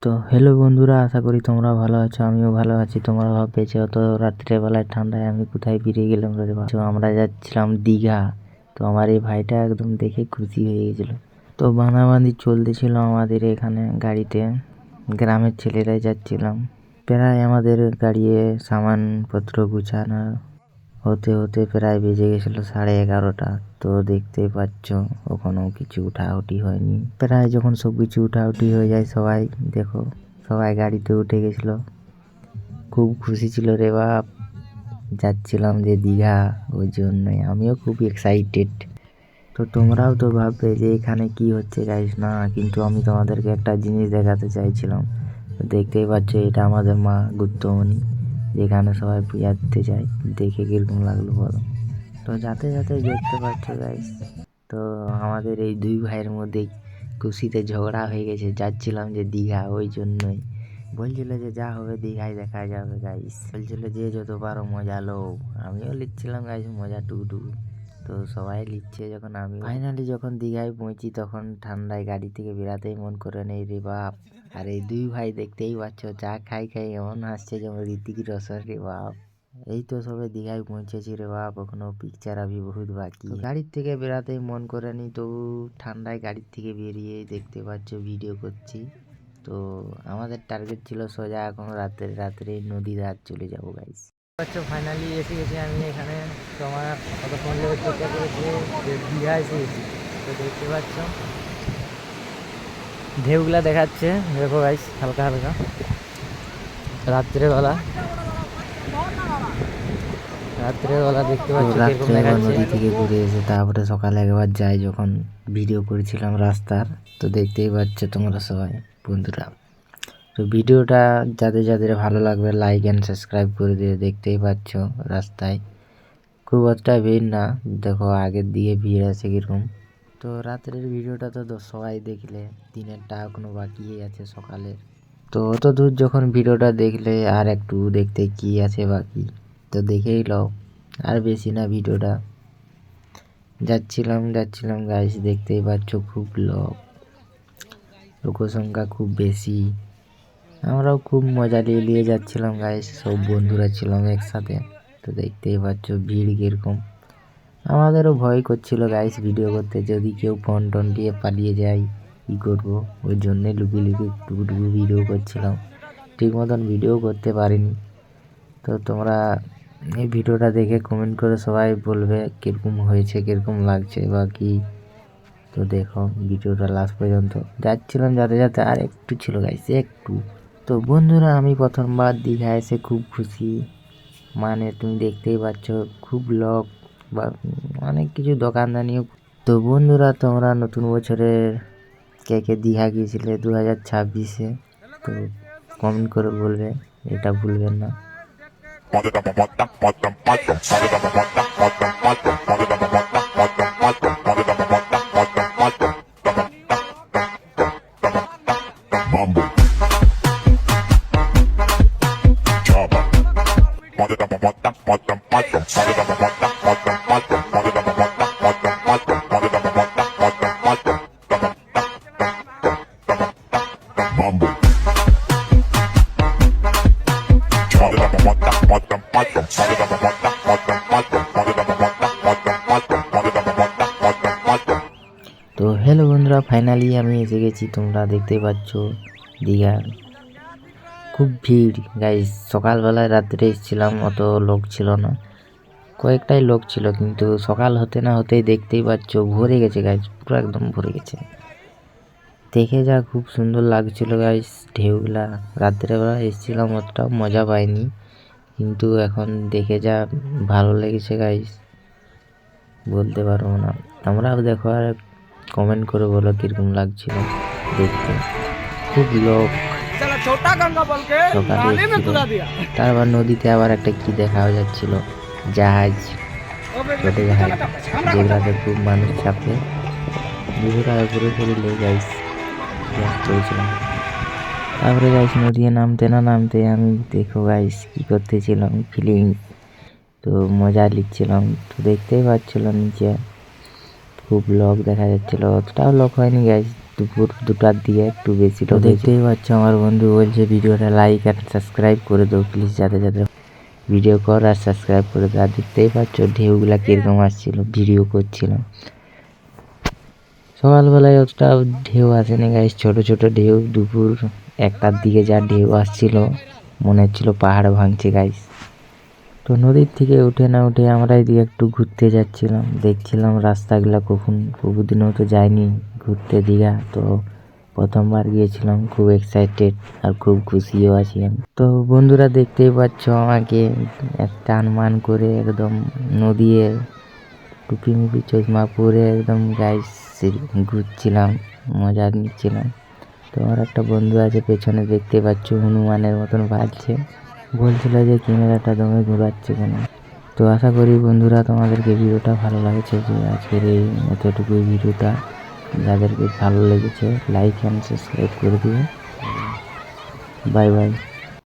তো হ্যালো বন্ধুরা, আশা করি তোমরা ভালো আছো। আমিও ভালো আছি। তোমরা ভাবছো অত রাত্রেবেলায় ঠান্ডায় আমি কোথায় বেরিয়ে গেলাম রে ভাই। তো আমরা যাচ্ছিলাম দীঘা। তো আমার এই ভাইটা একদম দেখে খুশি হয়ে গেছিল। তো বাঁধাবাঁধি চলতেছিল আমাদের এখানে গাড়িতে, গ্রামের ছেলেরাই যাচ্ছিলাম। প্রায় আমাদের গাড়িয়ে সামানপত্র গুছানো হতে হতে প্রায় বেজে গেছিল 11:30। তো দেখতেই পাচ্ছ ওখানেও কিছু উঠাউঠি হয়নি। প্রায় যখন সব কিছু উঠাউঠি হয়ে যায়, সবাই গাড়িতে উঠে গেছিল। খুব খুশি ছিল রে বাপ, যাচ্ছিলাম যে দীঘা, ওই জন্যই আমিও খুব এক্সাইটেড। তো তোমরাও তো ভাববে যে এখানে কি হচ্ছে গাইস না, কিন্তু আমি তোমাদেরকে একটা জিনিস দেখাতে চাইছিলাম। তো দেখতেই পাচ্ছ এটা আমাদের মা গুপ্তমণি, যেখানে সবাই পূজা দিতে যায়। দেখে কিরকম লাগলো বলো। তো যাতে দেখতে পাচ্ছ গাইস, তো আমাদের এই দুই ভাইয়ের মধ্যে খুশিতে ঝগড়া হয়ে গেছে। যাচ্ছিলাম যে দীঘা, ওই জন্যই বলছিল যে যা হবে দীঘায় দেখা যাবে গাইস। বলছিল যে যত পারো মজা লো। আমিও লিখছিলাম গাইস মজা টুকটুকু। তো সবাই লিখছে, যখন আমি ফাইনালি যখন দীঘায় পৌঁছি তখন ঠান্ডায় গাড়ি থেকে বেরাতেই মন করে নেই রে বাপ। আর এই দুই ভাই দেখতেই পাচ্ছ চা খাই এমন হাসছে যেমন ঋতিক রোশন রে বাপ। এই তো সবে দীঘায় পৌঁছেছি রে বাপ, এখনো পিকচার আবি বহুত বাকি। গাড়ির থেকে বেরাতেই মন করেনি, তো ঠান্ডায় গাড়ির থেকে বেরিয়ে দেখতে পাচ্ছ ভিডিও করছি। তো আমাদের টার্গেট ছিল সোজা এখন রাত্রে নদী ধার চলে যাবো গাইস। ফাইনালি এসে গেছি আমি এখানে। তো আমার কতক্ষণ লেগে চেষ্টা করেছে যে দীঘা এসে গেছি। তো দেখতে পাচ্ছ ঢেউগুলা দেখাচ্ছে, দেখো গাইস হালকা হালকা রাত্রেবেলা দেখতে পাচ্ছ রাত্রে নদী থেকে ঘুরে এসে তারপরে সকালে একবার যাই যখন ভিডিও করেছিলাম রাস্তার। তো দেখতেই পাচ্ছ তোমরা সবাই বন্ধুরা। তো ভিডিওটা যাদের ভালো লাগবে লাইক অ্যান্ড সাবস্ক্রাইব করে দিয়ে। দেখতেই পাচ্ছ রাস্তায় খুব একটা ভিড় না, দেখো আগের দিকে ভিড় আছে কিরকম। তো রাত্রের ভিডিওটা তো সবাই দেখলে, দিনেরটা এখনো বাকি আছে সকালের। তো অত দূর যখন ভিডিওটা দেখলে আর একটু দেখতে কি আছে বাকি, তো দেখেই লও। আর বেশি না ভিডিওটা। যাচ্ছিলাম গাইস, দেখতেই পাচ্ছ খুব লোক সংখ্যা খুব বেশি। আমরাও খুব মজা নিয়ে যাচ্ছিলাম গাইস, সব বন্ধুরা ছিলাম একসাথে। তো দেখতেই পাচ্ছ ভিড় কিরকম। আমাদেরও ভয় করছিল গাইস ভিডিও করতে, যদি কেউ ফোন টোন দিয়ে পালিয়ে যায় কী করবো। ওই জন্যে লুকিয়ে টুকু ভিডিও করছিলাম, ঠিক মতন ভিডিও করতে পারিনি। তো তোমরা এই ভিডিওটা দেখে কমেন্ট করে সবাই বলবে কীরকম হয়েছে, কীরকম লাগছে বা কি। তো দেখো ভিডিওটা লাস্ট পর্যন্ত। যাচ্ছিলাম যাতে আর একটু ছিল গাইস, একটু। তো বন্ধুরা আমি প্রথমবার দীঘা এসে খুব খুশি। মানে তুমি দেখতেই পাচ্ছ খুব লোক বা অনেক কিছু দোকানদানিও। তো বন্ধুরা তোমরা নতুন বছরে কে দীঘা গিয়েছিলে 2026-এ, তো কমেন্ট করে বলবে, এটা ভুলবেন না। তো হ্যালো বন্ধুরা, ফাইনালি আমি এসে গেছি। তোমরা দেখতেই পাচ্ছ দীঘা খুব ভিড় গাইস। সকালবেলায় রাত্রে এসেছিলাম, অত লোক ছিল না, কয়েকটাই লোক ছিল। কিন্তু সকাল হতে না হতেই দেখতেই পাচ্ছ ভরে গেছে গাইস, পুরো একদম ভরে গেছে। দেখে যা খুব সুন্দর লাগছিল গাইস ঢেউগুলা। রাত্রেবেলা এসেছিলাম, অতটাও মজা পাইনি, কিন্তু এখন দেখে যা ভালো লেগেছে গাইস, বলতে পারবো না। তোমরাও দেখো আর কমেন্ট করে বলো কিরকম লাগছিল দেখতে। খুব লোক সকালে এসেছিল। তারপর নদীতে আবার একটা কি দেখা যাচ্ছিল, জাহাজ, ছোট জাহাজ, যেগুলাতে খুব মানুষ চাপে। দুপুরা ঘুরে ফিরে গাইস করেছিলাম। তারপরে গাইস নদীতে নামতে আমি দেখো গাইস কি করতেছিলাম, ফিলিং। তো মজা লিখছিলাম। তো দেখতেই পাচ্ছিল নিচে খুব লোক দেখা যাচ্ছিল, অতটাও লোক হয়নি গাইস, দুপুর 2টার দিকে একটু বেশি। তো দেখতেই পাচ্ছ আমার বন্ধু বলছে ভিডিওটা লাইক আর সাবস্ক্রাইব করে দাও প্লিজ, যাতে ভিডিও কর আর সাবস্ক্রাইব করে দাও। আর দেখতেই পাচ্ছ ঢেউগুলা কীরকম আসছিল, ভিডিও করছিলাম। সকালবেলায় অতটা ঢেউ আসেনি গাইস, ছোট ছোট ঢেউ। দুপুর 1টার দিকে যা ঢেউ আসছিল মনে হচ্ছিল পাহাড় ভাঙছে গাইস। তো নদীর থেকে উঠে না উঠে আমরা এদিকে একটু ঘুরতে যাচ্ছিলাম, দেখছিলাম রাস্তাগুলা কখন, বহুদিনও তো যাইনি ঘুরতে দীঘা। তো প্রথমবার গিয়েছিলাম, খুব এক্সাইটেড আর খুব খুশিও আছি আমি। তো বন্ধুরা দেখতেই পাচ্ছ আমাকে টান মান করে একদম নদী টুপি মুপি চশমা পরে একদম গাইস ঘুরছিলাম, মজা নিচ্ছিলাম। তো আমার একটা বন্ধু আছে পেছনে, দেখতে পাচ্ছ হনুমানের মতন বাজছে, বলছিল যে ক্যামেরাটা দমে ঘোরাচ্ছে কেন। তো আশা করি বন্ধুরা তোমাদেরকে ভিডিওটা ভালো লাগছে, যে আজকের এই এতটুকু ভিডিওটা যাদেরকে ভালো লেগেছে লাইক অ্যান্ড সাবস্ক্রাইব করে দিও। Bye bye.